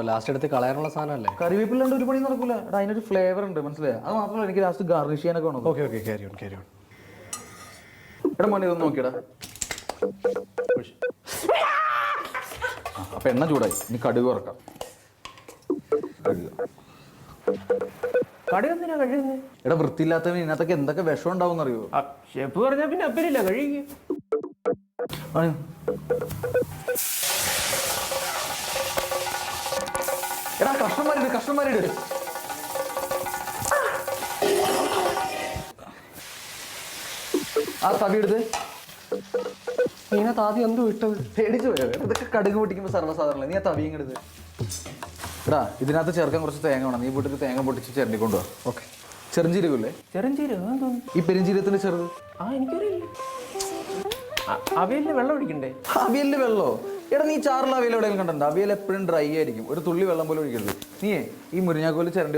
Last എടുത്ത് കളയാനുള്ള സാധനമല്ലേ? കറിവേപ്പില്ലാണ്ട് ഒരു പണി നടക്കൂല. എടാ അതിനൊരു ഫ്ലേവർ ഉണ്ട്, മനസ്സിലായോ? അത് മാത്രമല്ല എനിക്ക് ലാസ്റ്റ് ഗാർണിഷ് ചെയ്യാനൊക്കെ വേണം. Okay okay, carry on carry on. എടാ മോനെ ഇതൊന്ന് നോക്കിയടാ. അപ്പൊ എണ്ണ ചൂടായി, ഇനി കടുക് വറക്കാം. കടുക് എന്തിനാ കഴിയുന്നത്? എടാ വൃത്തിയില്ലാത്തവന് ഇതിനകത്തൊക്കെ എന്തൊക്കെ വിഷം ഉണ്ടാവും അറിയോ? ഷെഫ് പറഞ്ഞാ പിന്നെ അപ്പനില്ല കഴിയുക. എടാ കഷ്ണന്മാരിട്. ആ തവി എടുത്ത്. ഇതിനകത്ത് ആദ്യം എന്തോ ഇട്ടത്? പേടിച്ചു പോയോ? ഇതൊക്കെ കടുക് പൊട്ടിക്കുമ്പോൾ സർവ്വസാധാരണ. നീ ആ തവിയും എടുത്ത്. എടാ ഇതിനകത്ത് ചേർക്കാൻ കുറച്ച് തേങ്ങ വേണം. നീ വീട്ടിൽ തേങ്ങ പൊട്ടിച്ച് ചിരണ്ടിക്കൊണ്ടു വാ. ഓക്കെ. ചെറുംജീരകല്ലേ? ചെറുംജീരകം ഈ പെരുംജീരകത്തിന്റെ ചെറുത്. എനിക്കറിയില്ല. അവിയലിന് വെള്ളം ഒഴിക്കണ്ടേ? അവിയലിന് വെള്ളോ? എടാ നീ ചാറിൽ അവിയൽ എവിടെയും കണ്ടോ? അവിയൽ എപ്പോഴും ഡ്രൈ ആയിരിക്കും. ഒരു തുള്ളി വെള്ളം പോലും ഒഴിക്കരുത്. നീയേ ഈ മുരിങ്ങാക്കോല് ചിരണ്ടി